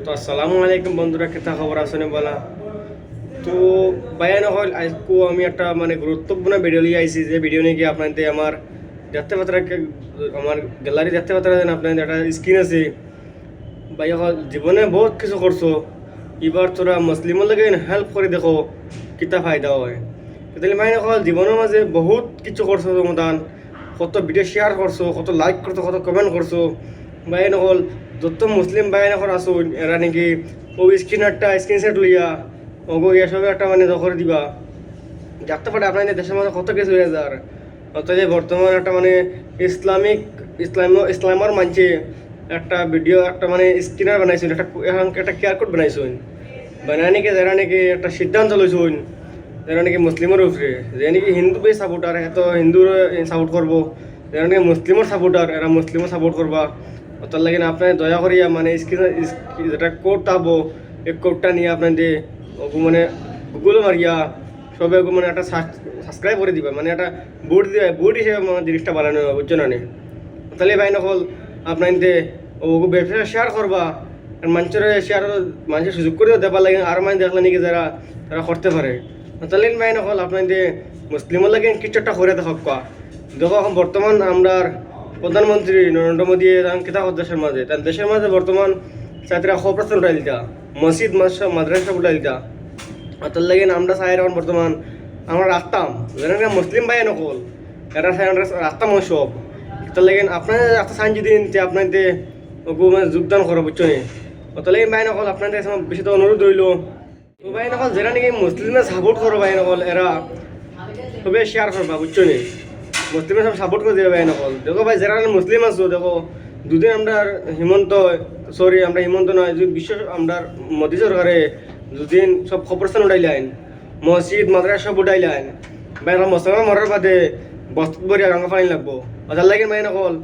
তো আসসালামু আলাইকুম বন্ধুরা, কেতা খবর আসনে বলা। তো বায়ান হল আজকে আমি একটা গুরুত্বপূর্ণ ভিডিও নিয়ে আইছি, যে ভিডিও নিয়ে গিয়ে আপনাদের আমার দেখতে পাত্রা আমার গ্যালারি দেখতে পাত্রা আপনাদের একটা স্ক্রিন আছে। ভাই হল জীবনে বহুত কিছু করছো, এবার তোরা মুসলিমের লাগে হেল্প করে দেখো কিতা ফায়দা হয়। তাহলে মানে হল জীবনের মাঝে বহুত কিছু করছো, তোমার কত ভিডিও শেয়ার করছো, কত লাইক করছো, কত কমেন্ট করছো। বাইন হল যত মুসলিম বাইন এখন আসো এরা নাকি ও স্ক্রিনশট লইয়া ওগো এসবে একটা দখল দিবা দেখতে পারে আপনাদের দেশের মধ্যে কত কিছু হয়ে যার। অর্থাৎ বর্তমান একটা ইসলামার মানছে একটা ভিডিও একটা স্ক্রিনার বানাইছেন, একটা কিউআর কোড বানাইছেন, বানায় নাকি যারা নাকি একটা সিদ্ধান্ত লইছেন যারা নাকি মুসলিমের উপরে, যে নাকি হিন্দু বেশ সাপোর্টার এত হিন্দুর সাপোর্ট করবো, যারা নাকি মুসলিমের সাপোর্টার এরা মুসলিমের সাপোর্ট করবা। তার লাগে আপনার দয়া করিয়া স্ক্রিন যেটা কোড থাকবো এই কোডটা নিয়ে আপনাদের গুগল মারিয়া সবে একটা সাবস্ক্রাইব করে দিবা, একটা বোর্ড হিসেবে জিনিসটা বানানো হবে, বুঝছো না? তাহলে ভাই নকল আপনাদের ব্যবসা শেয়ার করবা, মানুষের শেয়ার মানুষের সুযোগ করে দেবার লাগে, আর দেখলে নাকি যারা তারা করতে পারে। তাহলে ভাই নকল আপনাদের মুসলিমের লাগে কিছু একটা করে দেখা। দেখো এখন বর্তমান আমরা প্রধানমন্ত্রী নরেন্দ্র মোদী কিতা দেশের মাঝে তার দেশের মাঝে বর্তমান ছাত্রীরা খবরস্থান উঠাই দিতা, মসজিদ মাদ্রাসা উঠাই দিতা। তার লাগে আমরা চাই এখন বর্তমান আমরা রাখতাম যেন মুসলিম ভাই নকল এরা রাখতাম সব। তার লাগে আপনার রাস্তা সাইন যদি নিতে আপনাদের যোগদান করো, বুঝছো নি? তার লাগে ভাই নকল আপনাদের বেশি তো অনুরোধ রইল, তো ভাই নকল যারা নাকি মুসলিমরা সাপোর্ট করো ভাই নকল এরা সবে শেয়ার করবা, বুঝছো নি? মুসলিমের সব সাপোর্ট করে দেবে ভাই নকল। দেখো ভাই যারা মুসলিম আছো, দেখো দুদিন আমরা হিমন্ত নয় বিশ্ব আমরা মোদী সরকারে দুদিন সব খবরস্থান উঠাইলেন, মসজিদ মাদ্রাসা সব উঠাইলেন। ভাই মুসলমান মরার বাদে বস্তুত বরিয়া রঙা ফাইন লাগবো। ওটার লাগে ভাই নকল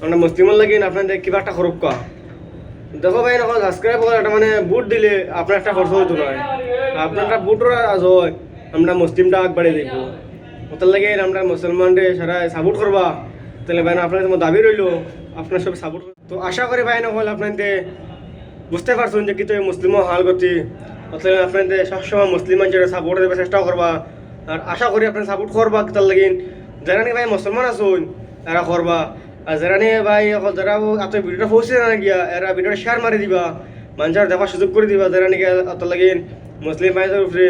আমরা মুসলিমের লাগিন আপনাদের কিবা একটা খরব কা। দেখো ভাই নকল সাবস্ক্রাইব করে একটা বুট দিলে আপনার একটা খরচ হইতো নয়, আপনার একটা বুটর আজ হয় আমরা মুসলিমটা আগবাড়ে দেখবো। ওটার লাগে আমরা মুসলমানদের সারা সাপোর্ট করবা। তাহলে ভাই আপনাদের দাবি রইলো আপনার সব সাপোর্ট। তো আশা করি ভাই নকল আপনাদের বুঝতে পারছেন যে কিন্তু মুসলিমও হাল গতি। অতএব আপনাদের সবসময় মুসলিম মানুষের সাপোর্ট দেওয়ার চেষ্টা করবা, আর আশা করি আপনার সাপোর্ট করবা। তার লাগিন যারা নিয়ে ভাই মুসলমান আসুন এরা করবা, আর যারা নিয়ে ভাই যারা আপনার ভিডিওটা পৌঁছে না গিয়া এরা ভিডিওটা শেয়ার মারি দিবা, মানুষের দেখার সুযোগ করে দিবা। যারা নাকি তার লাগিন মুসলিম ভাইদের উপরে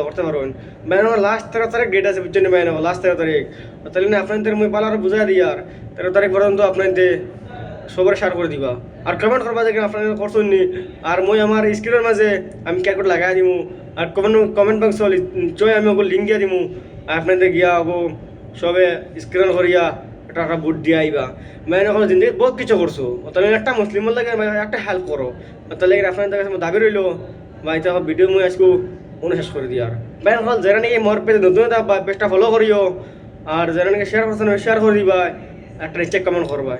করতে পারবেন। ভাই লাস্ট 13 তারিখ ডেট আছে, বুঝছেন ভাই? লাস্ট 13 তারিখ। তাহলে না আপনাদের মুই পালার বুঝাই দিই, আর 13 তারিখ পর্যন্ত আপনাদের সবার শেয়ার করে দিবা, আর কমেন্ট করবা যে আপনারা করছেন নি। আর মই আমার স্ক্রিনের মাঝে আমি ক্যার কোড লাগাই দিমু, আর কমেন্ট বক্স নিশ্চয় আমি ওগুলো লিঙ্ক দিয়ে দিমু, আর আপনাদের গিয়া ওগো সবে স্ক্রিন করিয়া একটা একটা বুট দিয়ে আইবা। মানে এখন জিন্দগি বহুত কিছু করছো, তাহলে একটা মুসলিমের লাগে একটা হেল্প করো। তাহলে আপনাদের কাছে দাবি রইলো বা এটা ভিডিও মই আজকে শেষ করে দিই। আর ভাই এখন যারা নাকি মোর পেজে নতুন পেজটা ফলো করিও, আর যারা নাকি শেয়ার করছেন শেয়ার করে দিবা, একটা চেক কমেন্ট করবা।